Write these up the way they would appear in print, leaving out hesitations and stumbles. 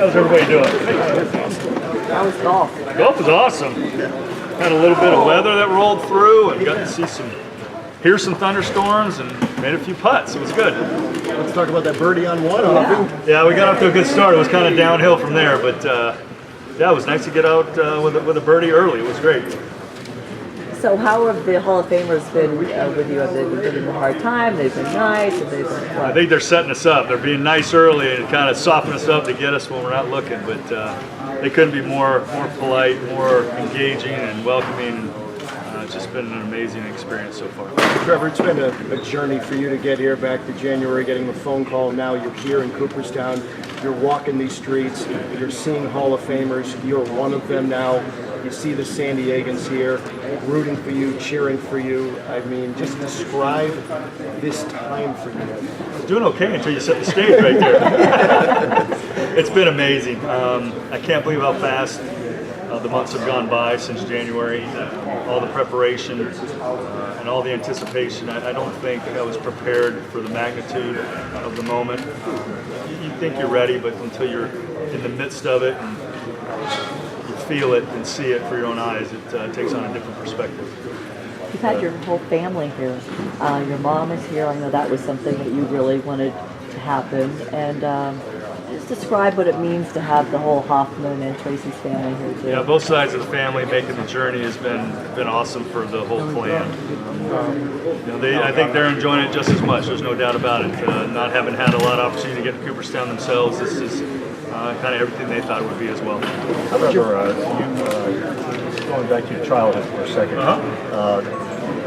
How's everybody doing? How was golf? Golf was awesome. Had a little bit of weather that rolled through and got to see hear some thundrstorms and made a few putts. It was good. Let's talk about that birdie on one. Yeah, we got off to a good start. It was kind of downhill from there, but yeah, it was nice to get out with a birdie early. It was great. So how have the Hall of Famers been with you? Have they been giving you a hard time? They've been nice? Have they been I think they're setting us up. They're being nice early and kind of softening us up to get us when we're not looking. But they couldn't be more polite, more engaging, and welcoming. It's just been an amazing experience so far. Trevor, it's been a journey for you to get here back to January, getting the phone call. Now you're here in Cooperstown. You're walking these streets. You're seeing Hall of Famers. You're one of them now. You see the San Diegans here rooting for you, cheering for you. I mean, just describe this time for you. I was doing okay until you set the stage right there. It's been amazing. I can't believe how fast the months have gone by since January. All the preparation and all the anticipation. I don't think I was prepared for the magnitude of the moment. You think you're ready, but until you're in the midst of it and you feel it and see it for your own eyes, it takes on a different perspective. You've had your whole family here. Your mom is here. I know that was something that you really wanted to happen. And just describe what it means to have the whole Hoffman and Tracy's family here too. Yeah, both sides of the family making the journey has been awesome for the whole clan. I think they're enjoying it just as much. There's no doubt about it. Not having had a lot of opportunity to get to Cooperstown themselves, this is kind of everything they thought it would be as well. However, going back to your childhood for a second,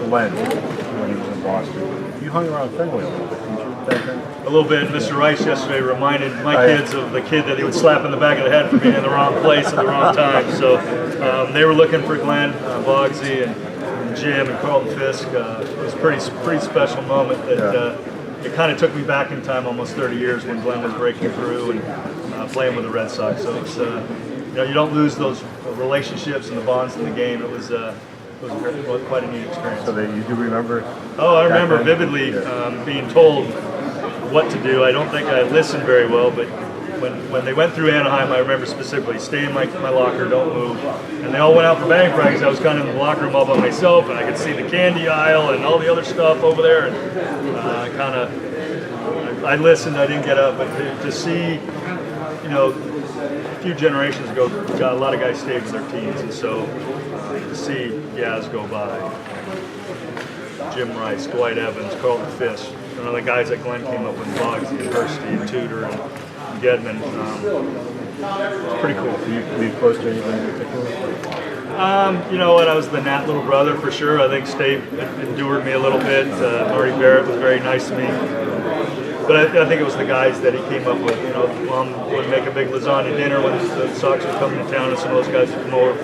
Glenn, when he was in Boston, you hung around Fenway a little bit, didn't you, back then? A little bit. Mr. Rice yesterday reminded my kids of the kid that he would slap in the back of the head for being in the wrong place at the wrong time. So they were looking for Glenn, Bogsy, and Jim, and Carlton Fisk. It was a pretty special moment that it kind of took me back in time almost 30 years when Glenn was breaking through and playing with the Red Sox. So it's, you don't lose those relationships and the bonds in the game. It was quite a neat experience. So that you do remember? Oh, I remember vividly being told what to do. I don't think I listened very well, but when they went through Anaheim, I remember specifically, stay in my locker, don't move. And they all went out for batting practice. I was kind of in the locker room all by myself, and I could see the candy aisle and all the other stuff over there. And I listened, I didn't get up, but to see, a few generations ago, a lot of guys stayed with their teams, and so to see Yaz go by, Jim Rice, Dwight Evans, Carlton Fisk, the guys that Glenn came up with, Bogsy and Hursty and Tudor and Gedman. It's pretty cool. Were you close to anyone in particular? You know what? I was the Nat little brother for sure. I think Stave endured me a little bit. Marty Barrett was very nice to me. But I think it was the guys that he came up with. Mom would make a big lasagna dinner when the Sox were coming to town, and some of those guys would come over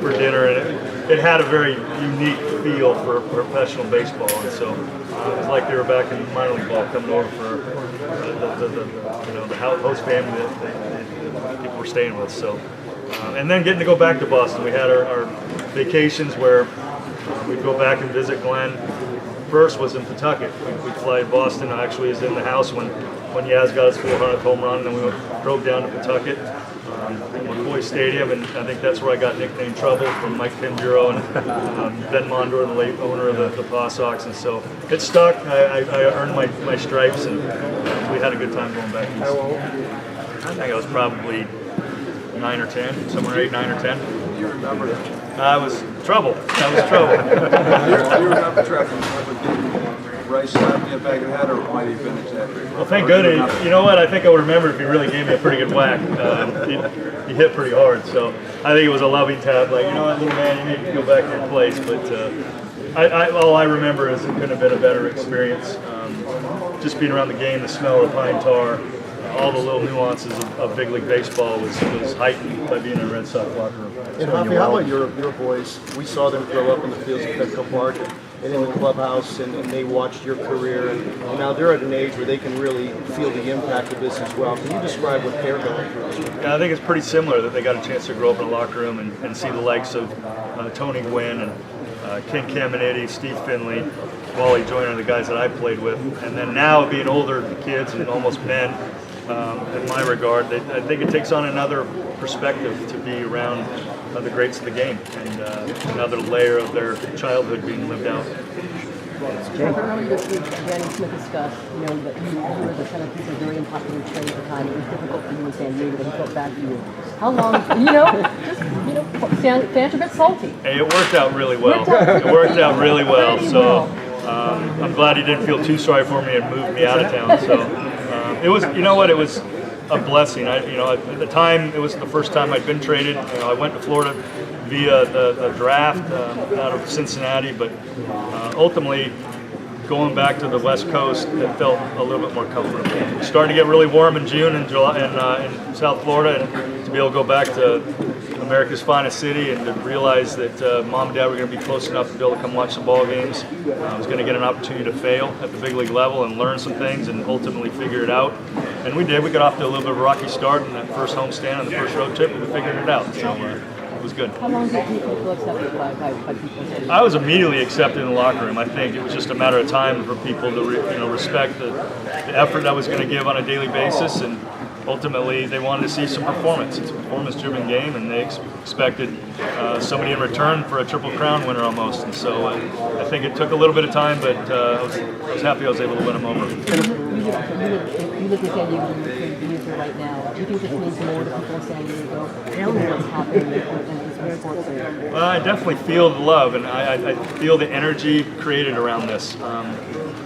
for dinner. And it had a very unique feel for professional baseball. And so it was like they were back in minor league ball, coming over for the host family that people were staying with. So, and then getting to go back to Boston. We had our vacations where we'd go back and visit Glenn. First was in Pawtucket. We'd fly to Boston. I actually was in the house when Yaz got his 400th home run, and then we drove down to Pawtucket, McCoy Stadium, and I think that's where I got nicknamed Trouble from Mike Pinjuro and Ben Mondor, the late owner of the Paw Sox, and so it stuck. I earned my stripes, and we had a good time going back east. How old? I think I was probably 9 or 10, somewhere 8, 9 or 10. You remember it? I was trouble. I was trouble. Do you remember, Trevor, did Rice slap you back in the head, or might he have been exaggerated? Well, thank goodness. You know what? I think I would remember if he really gave me a pretty good whack. He hit pretty hard, so I think it was a loving tap. Like, what, little man, you need to go back to your place. But all I remember is it couldn't have been a better experience. Just being around the game, the smell of pine tar, all the little nuances of big league baseball was heightened by being in a Red Sox locker room. And Hoppy, how about your boys? We saw them grow up in the fields of Petco Park and in the clubhouse, and they watched your career, and now they're at an age where they can really feel the impact of this as well. Can you describe what they're going through? Yeah, I think it's pretty similar that they got a chance to grow up in a locker room and see the likes of Tony Gwynn and Ken Caminiti, Steve Finley, Wally Joyner, the guys that I played with, and then now being older kids and almost men, in my regard. I think it takes on another perspective to be around the greats of the game and another layer of their childhood being lived out. Trevor, earlier this week, Danny Smith discussed, that you were the centerpiece of a very unpopular trade at the time. It was difficult for you in San Diego, but he felt bad for you. How long, fans are a bit salty. Hey, it worked out really well. It worked out really well. So I'm glad he didn't feel too sorry for me and moved me out of town. So it was, it was a blessing. At the time, it was the first time I'd been traded. I went to Florida via the draft out of Cincinnati, but ultimately going back to the West Coast, it felt a little bit more comfortable. It started to get really warm in June in July in South Florida, and to be able to go back to America's finest city and to realize that Mom and Dad were going to be close enough to be able to come watch the ball games. I was going to get an opportunity to fail at the big league level and learn some things and ultimately figure it out. And we did. We got off to a little bit of a rocky start in that first homestand on the first road trip, but we figured it out. So it was good. How long did you feel accepted by people? I was immediately accepted in the locker room. I think it was just a matter of time for people to respect the effort I was going to give on a daily basis, and ultimately they wanted to see some performance. It's a performance-driven game, and they expected somebody in return for a Triple Crown winner almost. And so I think it took a little bit of time, but I was happy I was able to win them over. You live in San Diego, you're here right now. Do you think this means more to people in San Diego? Tell me what's happening in this sports area. Well, I definitely feel the love, and I feel the energy created around this.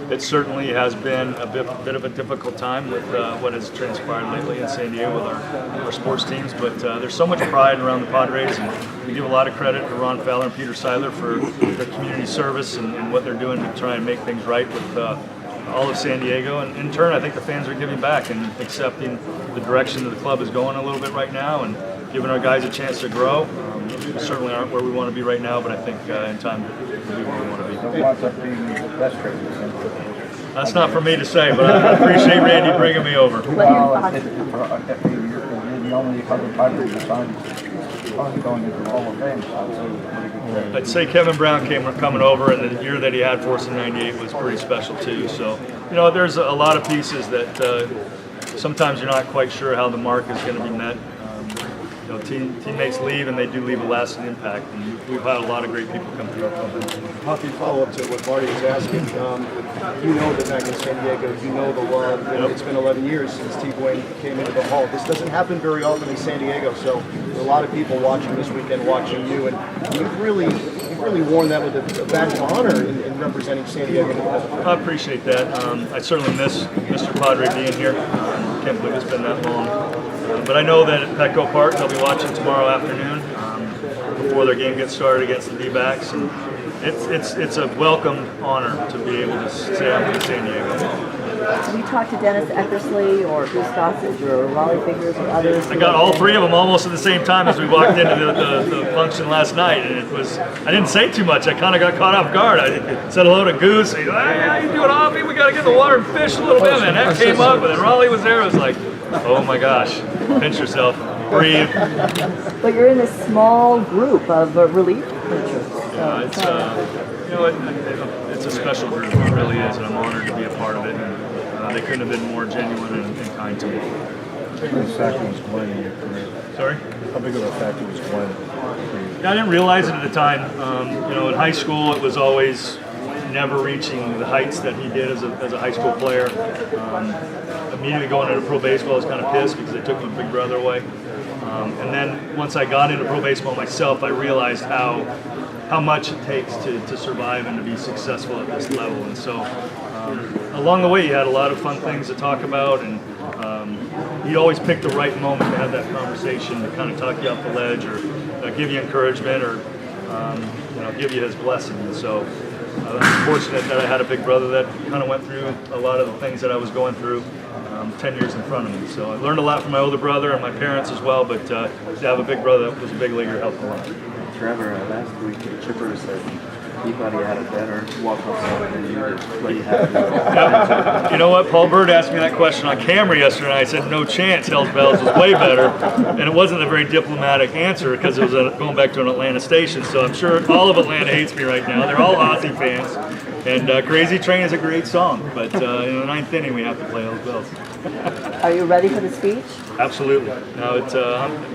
It certainly has been a bit of a difficult time with what has transpired lately in San Diego with our sports teams, but there's so much pride around the Padres, and we give a lot of credit to Ron Fowler and Peter Seiler for their community service and what they're doing to try and make things right with all of San Diego. And in turn, I think the fans are giving back and accepting the direction that the club is going a little bit right now and giving our guys a chance to grow. We certainly aren't where we want to be right now, but I think in time we'll be where we want to be. Who winds up being the best trade? That's not for me to say, but I appreciate Randy bringing me over. You're the only other Padres who signed going into the Hall of Fame. I'd say Kevin Brown coming over, and the year that he had for us in '98 was pretty special too. So, there's a lot of pieces that sometimes you're not quite sure how the mark is going to be met. Teammates leave, and they do leave a lasting impact. And we've had a lot of great people come through our club. Hoppy, follow up to what Marty was asking. You know that back in San Diego, you know the love. And it's been 11 years since T. Wayne came into the Hall. This doesn't happen very often in San Diego, so there's a lot of people watching this weekend, watching you, and you've really worn that with a badge of honor in representing San Diego in the Hall. I appreciate that. I certainly miss Mr. Padre being here. Can't believe it's been that long. But I know that at Petco Park, they'll be watching tomorrow afternoon before their game gets started against the D-backs. And it's a welcome honor to be able to say I'm from San Diego. Have you talked to Dennis Eckersley or Bruce Gossage or Raleigh Figures or others? I got all three of them almost at the same time as we walked into the function last night, and I didn't say too much. I kind of got caught off guard. I said hello to Goose. He said, "Hey, how you doing, Hoppy? We got to get in the water and fish a little bit." And that came up, and then Raleigh was there. I was like, oh my gosh, pinch yourself, breathe. But you're in this small group of relief pitchers. Yeah, it's a special group. It really is, and I'm honored to be a part of it. And they couldn't have been more genuine and kind to me. How big of a factor was Glenn in your career? Sorry? How big of a factor was Glenn for you? Yeah, I didn't realize it at the time. In high school, it was always never reaching the heights that he did as a high school player. Immediately going into pro baseball, I was kind of pissed because they took my big brother away. And then once I got into pro baseball myself, I realized how much it takes to survive and to be successful at this level. And so along the way, he had a lot of fun things to talk about, and he'd always pick the right moment to have that conversation to kind of talk you off the ledge or give you encouragement or give you his blessing. And so I'm fortunate that I had a big brother that kind of went through a lot of the things that I was going through 10 years in front of me. So I learned a lot from my older brother and my parents as well, but to have a big brother that was a big leaguer helped a lot. Trevor, last week Chipper said he thought he had a better walk-off song than you did, but he had You know what? Paul Bird asked me that question on camera yesterday, and I said no chance. Hell's Bells was way better, and it wasn't a very diplomatic answer because it was going back to an Atlanta station. So I'm sure all of Atlanta hates me right now. They're all Aussie fans, and Crazy Train is a great song, but in the ninth inning we have to play Hell's Bells. Are you ready for the speech? Absolutely. No,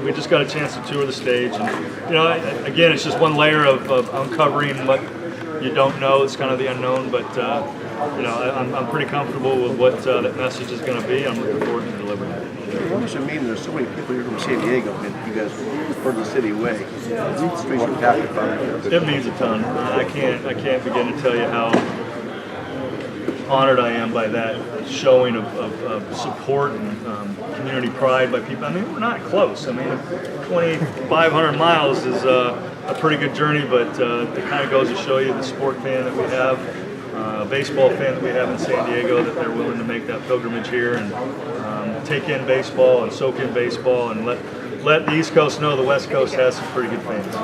we just got a chance to tour the stage, and again, it's just one layer of uncovering what you don't know. It's kind of the unknown, but I'm pretty comfortable with what that message is going to be. I'm looking forward to delivering it. What does it mean? There's so many people here from San Diego, and you guys are the city away. Streets captive. It means a ton. I can't begin to tell you how honored I am by that showing of support and community pride by people. I mean, we're not close. I mean, 2,500 miles is a pretty good journey, but it kind of goes to show you the sport fan that we have, baseball fan that we have in San Diego, that they're willing to make that pilgrimage here and take in baseball and soak in baseball and let the East Coast know the West Coast has some pretty good fans.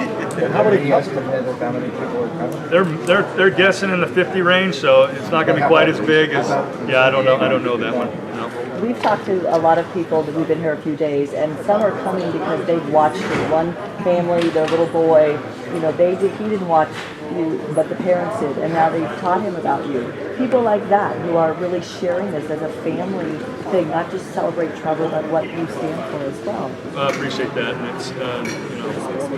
How many estimate of how many people are coming? They're guessing in the 50 range, so it's not going to be quite as big as. Yeah, I don't know that one. No. We've talked to a lot of people that we've been here a few days, and some are coming because they've watched it. One family, their little boy, he didn't watch you, but the parents did, and now they've taught him about you. People like that who are really sharing this as a family thing, not just celebrate Trevor, but what you stand for as well. I appreciate that, and it's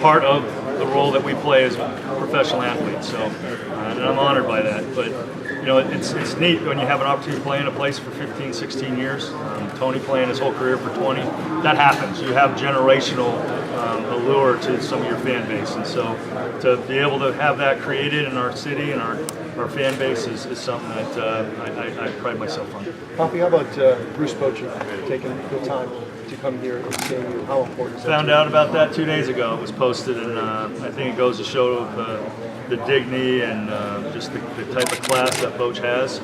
part of the role that we play as professional athletes. So, and I'm honored by that. But it's neat when you have an opportunity to play in a place for 15, 16 years. Tony playing his whole career for 20. That happens. You have generational allure to some of your fan base, and so to be able to have that created in our city and our fan base is something that I pride myself on. Poppy, how about Bruce Bochy taking the time to come here and seeing you? How important is that? Found out about that 2 days ago. It was posted, and I think it goes to show the dignity and just the type of class that Boch has.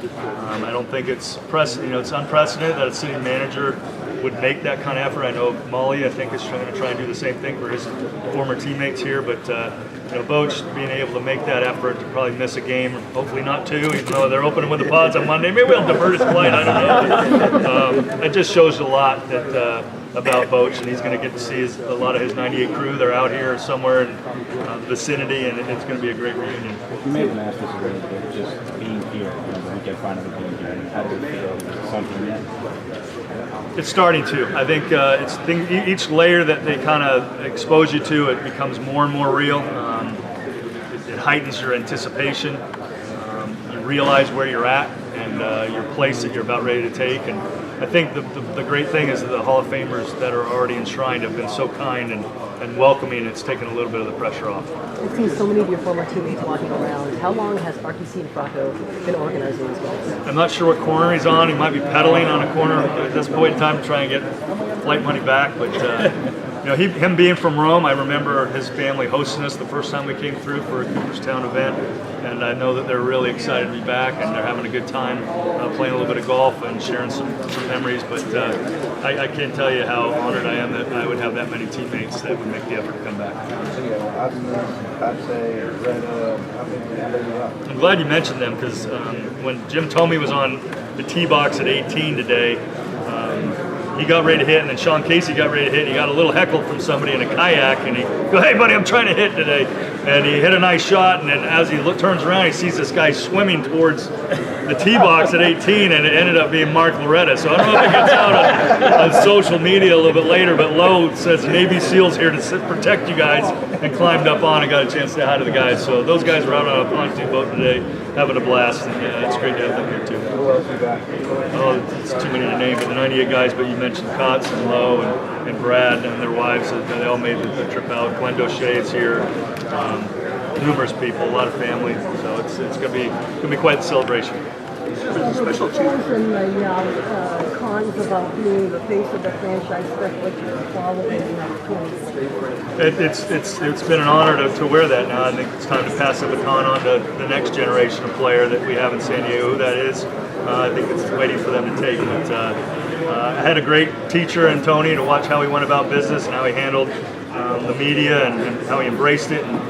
I don't think it's it's unprecedented that a city manager would make that kind of effort. I know Molly, I think, is going to try and do the same thing for his former teammates here, but Boch being able to make that effort to probably miss a game, or hopefully not two, even though they're opening with the Pods on Monday. Maybe we'll divert his flight, I don't know. It just shows a lot about Boch, and he's going to get to see a lot of his 98 crew. They're out here somewhere in the vicinity, and it's going to be a great reunion. You may have asked this already, but just being here, the weekend finally being here, how does it feel? Something yet? It's starting to. I think each layer that they kind of expose you to, it becomes more and more real. It heightens your anticipation. You realize where you're at and your place that you're about ready to take. And I think the great thing is that the Hall of Famers that are already enshrined have been so kind and welcoming. It's taken a little bit of the pressure off. I've seen so many of your former teammates walking around. How long has RTC and Fracco been organizing these guys? I'm not sure what corner he's on. He might be pedaling on a corner at this point in time to try and get flight money back. But him being from Rome, I remember his family hosting us the first time we came through for a Cooperstown event, and I know that they're really excited to be back, and they're having a good time playing a little bit of golf and sharing some memories. But I can't tell you how honored I am that I would have that many teammates that would make the effort to come back. I'm glad you mentioned them, because when Jim Thome was on the tee box at 18 today, he got ready to hit, and then Sean Casey got ready to hit. He got a little heckled from somebody in a kayak, and he go, "Hey, buddy, I'm trying to hit today." And he hit a nice shot, and then as he turns around, he sees this guy swimming towards the tee box at 18, and it ended up being Mark Loretta. So I don't know if it gets out on social media a little bit later, but Lowe says Navy SEALs here to protect you guys, and climbed up on and got a chance to say hi to the guys. So those guys were out on a pontoon boat today, having a blast, and it's great to have them here too. Who else you got? Oh, it's too many to name, but the 98 guys, but you mentioned Kotz and Lowe and Brad and their wives, they all made the trip out. Glenn Doche is here, numerous people, a lot of family, so it's gonna be quite the celebration. Special pros and the cons about being the face of the franchise, especially following It's been an honor to wear that now. I think it's time to pass the baton on to the next generation of player that we have in San Diego. Who that is, I think it's waiting for them to take. But I had a great teacher in Tony to watch how he went about business and how he handled the media and how he embraced it and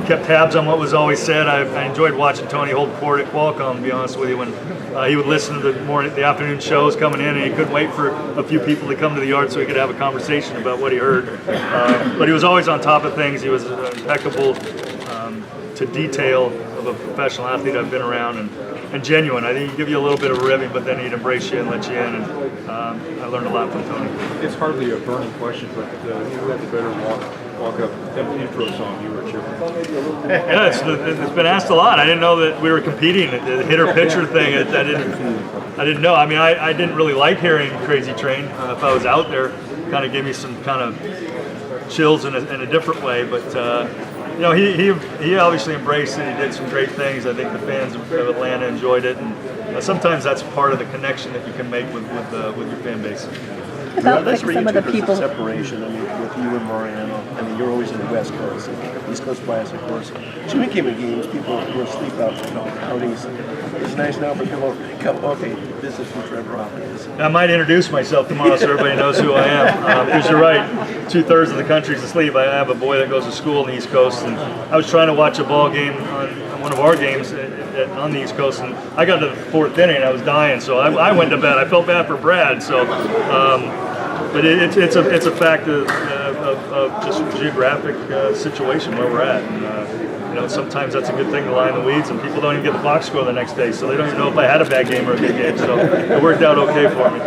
kept tabs on what was always said. I enjoyed watching Tony hold court at Qualcomm, to be honest with you, when he would listen to the afternoon shows coming in, and he couldn't wait for a few people to come to the yard so he could have a conversation about what he heard. But he was always on top of things. He was impeccable to detail of a professional athlete I've been around, and genuine. I think he'd give you a little bit of a ribbing, but then he'd embrace you and let you in. And I learned a lot from Tony. It's hardly a burning question, but who had the better walk-up intro song, you or Chipper? Yeah, it's been asked a lot. I didn't know that we were competing. The hitter-pitcher thing, I didn't know. I mean, I didn't really like hearing Crazy Train. If I was out there, kind of gave me some kind of chills in a different way. But you know, he obviously embraced it. He did some great things. I think the fans of Atlanta enjoyed it, and sometimes that's part of the connection that you can make with your fan base. About That's like where some you of the took us people. separation. I mean, with you and Mariano. I mean, you're always in the West Coast, and East Coast bias, of course. Jimmy came in games, people were asleep outings. It's nice now for people to come, okay, this is who Trevor Hoffman is. I might introduce myself tomorrow so everybody knows who I am. Because you're right, 2/3 of the country's asleep. I have a boy that goes to school on the East Coast, and I was trying to watch a ball game on one of our games on the East Coast, and I got to the 4th inning and I was dying, so I went to bed. I felt bad for Brad, so. But it's a fact of just geographic situation where we're at. And, you know, sometimes that's a good thing to lie in the weeds, and people don't even get the box score the next day, so they don't even know if I had a bad game or a good game. So it worked out okay for me.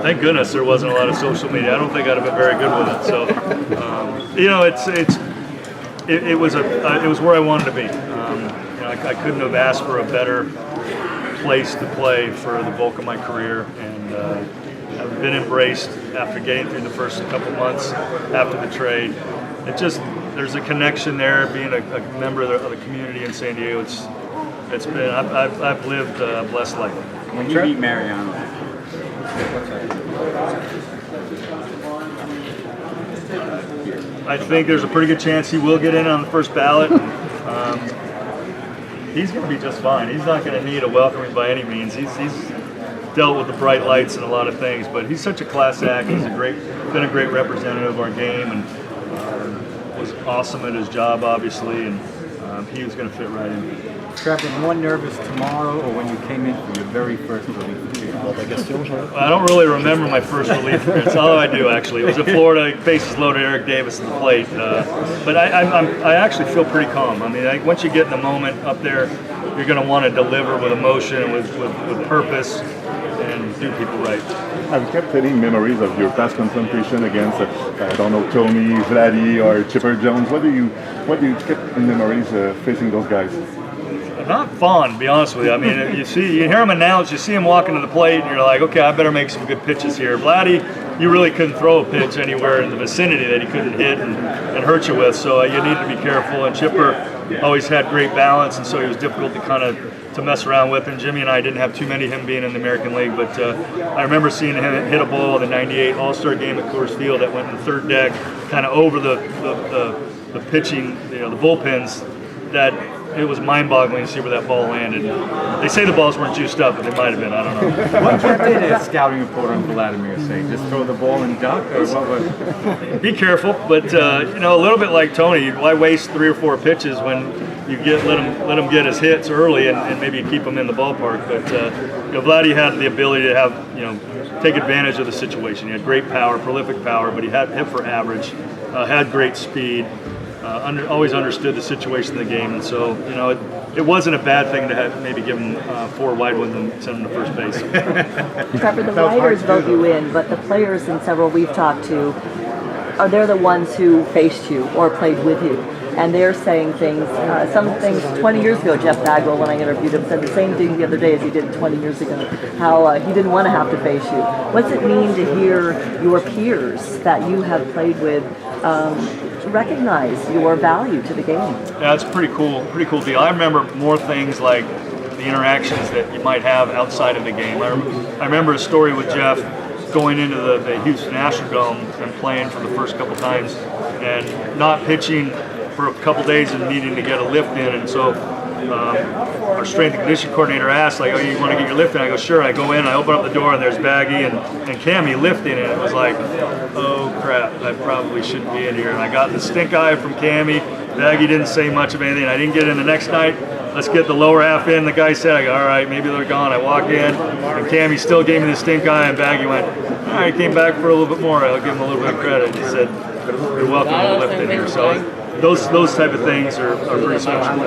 Thank goodness there wasn't a lot of social media. I don't think I'd have been very good with it. So you know, it was where I wanted to be. You know, I couldn't have asked for a better place to play for the bulk of my career, and I've been embraced after getting through the first couple months after the trade. There's a connection there. Being a member of the community in San Diego, it's been I've lived a blessed life. When you meet Mariano, I think there's a pretty good chance he will get in on the first ballot. He's going to be just fine. He's not going to need a welcoming by any means. He's dealt with the bright lights and a lot of things, but he's such a class act. He's been a great representative of our game, and was awesome at his job, obviously, and he was going to fit right in. Trevor, more nervous tomorrow or when you came in for your very first relief appearance? I don't really remember my first relief appearance, although I do actually. It was in Florida, bases loaded, Eric Davis at the plate. But I actually feel pretty calm. I mean, once you get in the moment up there, you're going to want to deliver with emotion and with purpose and do people right. I've kept getting memories of your past confrontation against, I don't know, Tony, Vladdy, or Chipper Jones. What do you keep in memories facing those guys? Not fun, to be honest with you. I mean, you hear him announce, you see him walking to the plate, and you're like, okay, I better make some good pitches here. Vladdy, you really couldn't throw a pitch anywhere in the vicinity that he couldn't hit and hurt you with, so you need to be careful. And Chipper always had great balance, and so he was difficult to mess around with. And Jimmy and I didn't have too many, him being in the American League, but I remember seeing him hit a ball in the '98 All-Star game at Coors Field that went in the third deck, kind of over the pitching, you know, the bullpens. That it was mind-boggling to see where that ball landed. They say the balls weren't juiced up, but they might have been. I don't know. What did a scouting reporter on Vladimir say? Just throw the ball and duck, or what was? Be careful, but you know, a little bit like Tony. Why waste 3 or 4 pitches when you let him get his hits early and maybe keep him in the ballpark? But you know, Vladdy had the ability to have, you know, take advantage of the situation. He had great power, prolific power, but he had hit for average, had great speed. Always understood the situation of the game, and so, you know, it wasn't a bad thing to have maybe give him 4 wide ones and send him to first base. Trevor, the writers vote you in, but the players and several we've talked to, they're the ones who faced you or played with you. And they're saying things, some things 20 years ago, Jeff Bagwell, when I interviewed him, said the same thing the other day as he did 20 years ago, how he didn't want to have to face you. What's it mean to hear your peers that you have played with recognize your value to the game? Yeah, it's a pretty cool deal. I remember more things like the interactions that you might have outside of the game. I remember a story with Jeff going into the Houston Astrodome and playing for the first couple times and not pitching for a couple days and needing to get a lift in, and so our strength and conditioning coordinator asked, like, oh, you want to get your lift in? I go, sure. I go in, I open up the door, and there's Baggy and Cammy lifting, and it was like, oh crap, I probably shouldn't be in here. And I got the stink eye from Cammy. Baggy didn't say much of anything. I didn't get in the next night. Let's get the lower half in. The guy said, I go, all right, maybe they're gone. I walk in, and Cammy still gave me the stink eye, and Baggy went, all right, came back for a little bit more. I'll give him a little bit of credit. He said, you're welcome to lift in here. So those type of things are pretty special.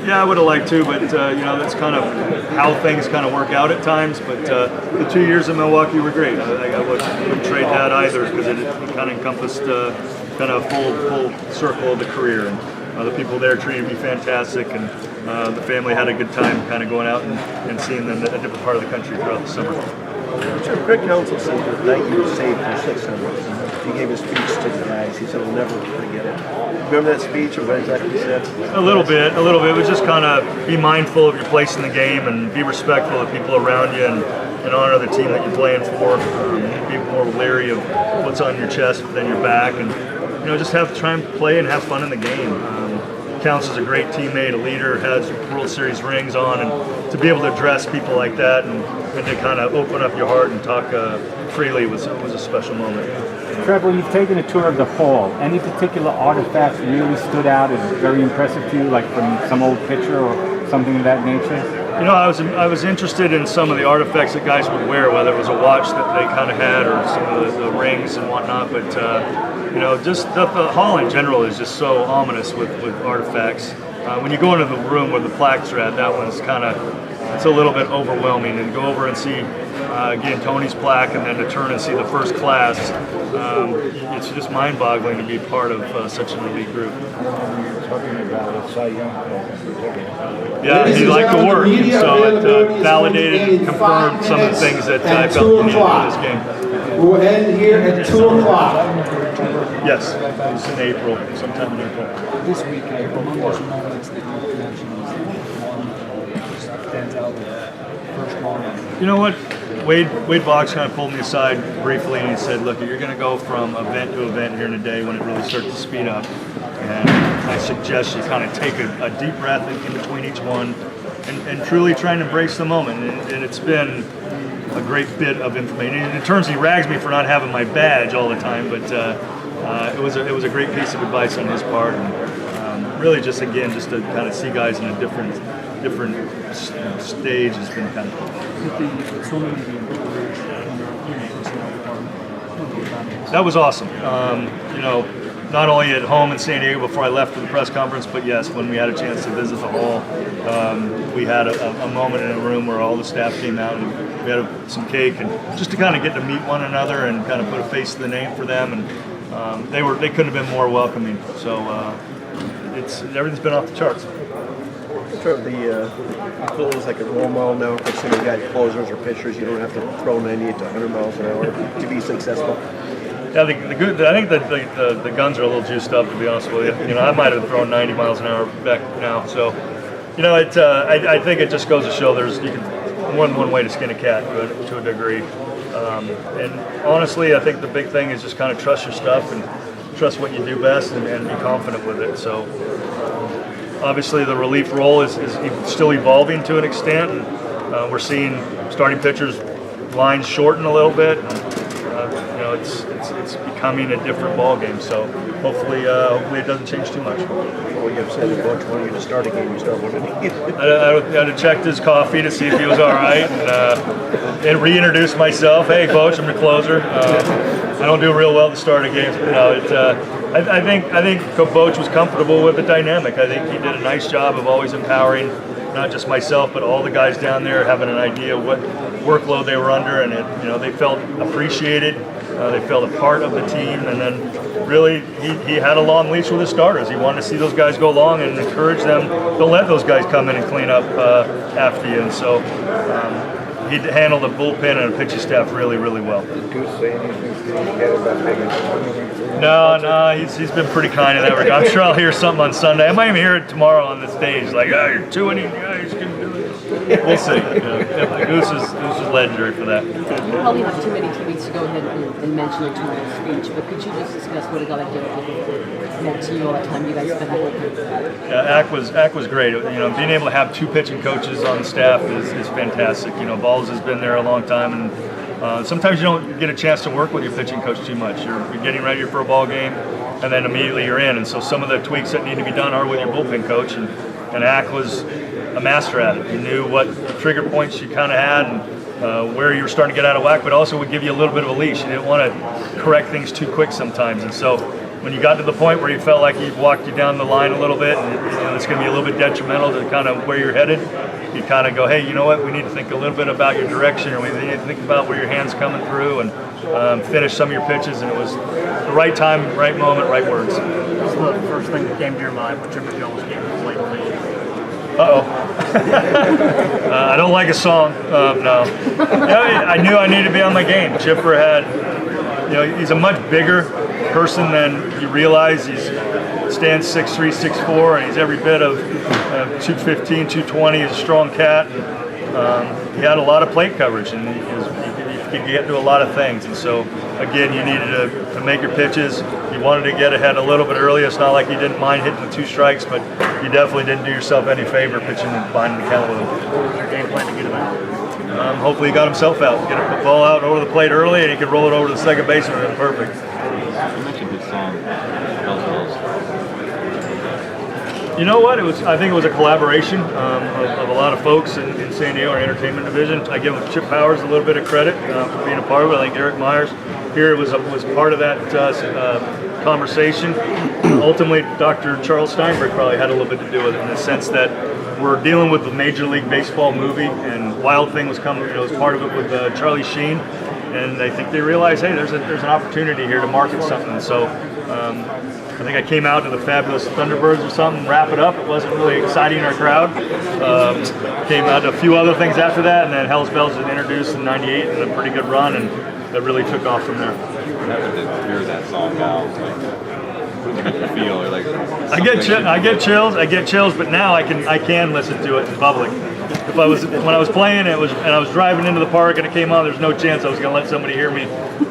Yeah, I would have liked to, but that's kind of how things kind of work out at times. But the 2 years in Milwaukee were great. I wouldn't trade that either because it kind of encompassed kind of full circle of the career. And the people there treated me fantastic, and the family had a good time kind of going out and seeing them in a different part of the country throughout the summer. Greg Council said the night you were saved for 600, he gave a speech to the guys. He said, "We'll never forget it." Remember that speech, or what exactly he said? A little bit. It was just kind of be mindful of your place in the game and be respectful of people around you and honor the team that you're playing for. Be more leery of what's on your chest than your back, and just try and play and have fun in the game. Counts as a great teammate, a leader, has World Series rings on, and to be able to address people like that and to kind of open up your heart and talk freely was a special moment. Trevor, you've taken a tour of the hall. Any particular artifacts really stood out as very impressive to you, like from some old picture or something of that nature? I was interested in some of the artifacts that guys would wear, whether it was a watch that they kind of had or some of the rings and whatnot. But just the hall in general is just so ominous with artifacts. When you go into the room where the plaques are at, that one's it's a little bit overwhelming. And go over and see again Tony's plaque, and then to turn and see the first class, it's just mind-boggling to be part of such an elite group. Yeah, he liked the work, and so it validated and confirmed some of the things that I felt we needed in this game. We'll end here at 2 o'clock. Yes, it's in April, sometime in April. This week, among those moments that you mentioned, stands out first moment. You know what? Wade Boggs kind of pulled me aside briefly and he said, "Look, you're going to go from event to event here in a day when it really starts to speed up. And I suggest you kind of take a deep breath in between each one and truly try and embrace the moment." And it's been a great bit of information. In terms, he rags me for not having my badge all the time, but it was a great piece of advice on his part. And really just to kind of see guys in a different stage has been kind of cool. That was awesome. Not only at home in San Diego before I left for the press conference, but yes, when we had a chance to visit the hall, we had a moment in a room where all the staff came out and we had some cake, and just to kind of get to meet one another and kind of put a face to the name for them, and they couldn't have been more welcoming. So everything's been off the charts. The field is like a role model now for some of the guys, closers or pitchers. You don't have to throw 98 to 100 miles an hour to be successful. Yeah, I think the guns are a little juiced up, to be honest with you. I might have thrown 90 miles an hour back now. So, I think it just goes to show more than one way to skin a cat to a degree. And honestly, I think the big thing is just kind of trust your stuff and trust what you do best and be confident with it. So, obviously, the relief role is still evolving to an extent. And, we're seeing starting pitchers' lines shorten a little bit. It's becoming a different ball game. So hopefully it doesn't change too much. Well, you have said that Butch wanted you to start a game, you start winning. I had to check his coffee to see if he was all right, and reintroduce myself. Hey, Coach, I'm your closer. I don't do real well to start a game. I think Coach was comfortable with the dynamic. I think he did a nice job of always empowering not just myself, but all the guys down there, having an idea of what workload they were under, and they felt appreciated. They felt a part of the team, and then really he had a long leash with his starters. He wanted to see those guys go along and encourage them. Don't let those guys come in and clean up after you. And so he handled the bullpen and the pitching staff really, really well. Did Goose say anything to you yet about making? No, he's been pretty kind in that regard. I'm sure I'll hear something on Sunday. I might even hear it tomorrow on the stage, like, "Oh, you're 2 innings guys can do this." We'll see. Goose is legendary for that. You probably have too many teammates to go ahead and mention in tomorrow's speech, but could you just discuss what a guy like Derek meant to you all the time you guys spent that? Yeah, Ack was great. Being able to have 2 pitching coaches on the staff is fantastic. Balls has been there a long time, and sometimes you don't get a chance to work with your pitching coach too much. You're getting ready for a ball game, and then immediately you're in. And so some of the tweaks that need to be done are with your bullpen coach, and Ack was a master at it. You knew what trigger points you kind of had and where you were starting to get out of whack, but also would give you a little bit of a leash. You didn't want to correct things too quick sometimes. And so when you got to the point where you felt like he walked you down the line a little bit and it's going to be a little bit detrimental to kind of where you're headed, you kind of go, hey, you know what, we need to think a little bit about your direction, or we need to think about where your hand's coming through and finish some of your pitches. And it was the right time, right moment, right words. What's the first thing that came to your mind when Chipper Jones came to play with you? I don't like a song. No. I knew I needed to be on my game. Chipper had, he's a much bigger person than you realize. He stands 6'3", 6'4", and he's every bit of 215, 220. He's a strong cat. He had a lot of plate coverage, and he could get to a lot of things. And so, again, you needed to make your pitches. You wanted to get ahead a little bit early. It's not like you didn't mind hitting the 2 strikes, but you definitely didn't do yourself any favor pitching behind the count with him. What was your game plan to get him out? Hopefully he got himself out. Get the ball out over the plate early, and he could roll it over to the second baseman, and perfect. You mentioned his song, Hells Bells. You know what? I think it was a collaboration of a lot of folks in San Diego, our entertainment division. I give Chip Powers a little bit of credit for being a part of it. I think Eric Myers here was part of that conversation. Ultimately, Dr. Charles Steinberg probably had a little bit to do with it, in the sense that we're dealing with the Major League Baseball movie, and Wild Thing was coming. Was part of it with Charlie Sheen, and I think they realized, hey, there's an opportunity here to market something. So I think I came out to the Fabulous Thunderbirds or something, wrap it up. It wasn't really exciting our crowd. Came out to a few other things after that, and then Hell's Bells was introduced in '98 and a pretty good run, and that really took off from there. Never did hear that song now. What did you feel? Or like I get chills, but now I can listen to it in public. When I was playing and I was driving into the park and it came on, there's no chance I was going to let somebody hear me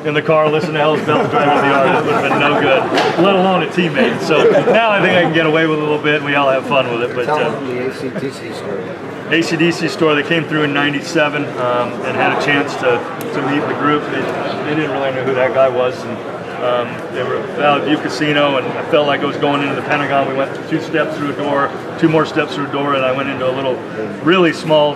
in the car listen to Hell's Bells driving to the yard. It would have been no good, let alone a teammate. So now I think I can get away with it a little bit, and we all have fun with it. But Tell them the ACDC story. ACDC store, they came through in '97 and had a chance to meet the group. They didn't really know who that guy was. And, they were at Valley View Casino, and I felt like I was going into the Pentagon. We went 2 steps through a door, 2 more steps through a door, and I went into a little, really small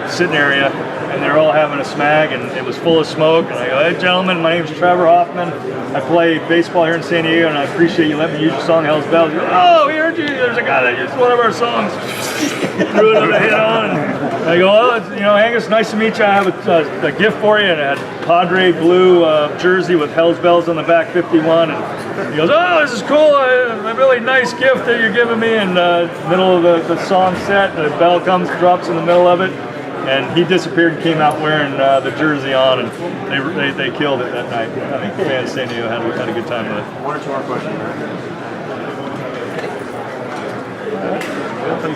sitting area, and they were all having a smag, and it was full of smoke. And I go, hey, gentlemen, my name's Trevor Hoffman. I play baseball here in San Diego, and I appreciate you letting me use your song, Hell's Bells. Go, oh, we heard you. There's a guy that used one of our songs. Threw another hit on. And I go, well, Angus, nice to meet you. I have a gift for you, and I had Padre blue jersey with Hell's Bells on the back, 51. And he goes, oh, this is cool. A really nice gift that you're giving me. In the middle of the song set, the bell drops in the middle of it, and he disappeared and came out wearing the jersey on, and they killed it that night. I think the fans of San Diego had a good time with it. 1 or 2 more questions. That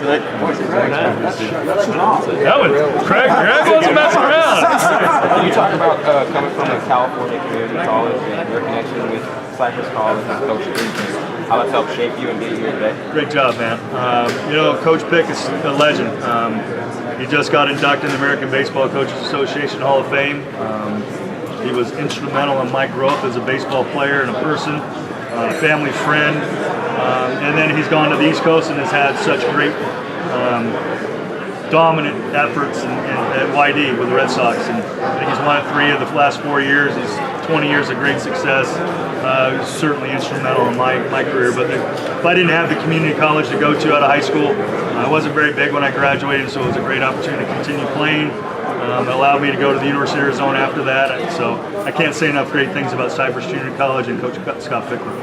was Craig wasn't messing around. You talk about coming from a California community college and your connection with Cypress College and Coach Pick. How that's helped shape you and get you here today? Great job, man. Coach Pick is a legend. He just got inducted in the American Baseball Coaches Association Hall of Fame. He was instrumental in my growth as a baseball player and a person, a family friend. And then he's gone to the East Coast and has had such great dominant efforts at YD with the Red Sox. And I think he's won it 3 of the last 4 years. He's 20 years of great success. Certainly instrumental in my career. But if I didn't have the community college to go to out of high school, I wasn't very big when I graduated, so it was a great opportunity to continue playing. It allowed me to go to the University of Arizona after that. So I can't say enough great things about Cypress Junior College and Coach Scott Fickler.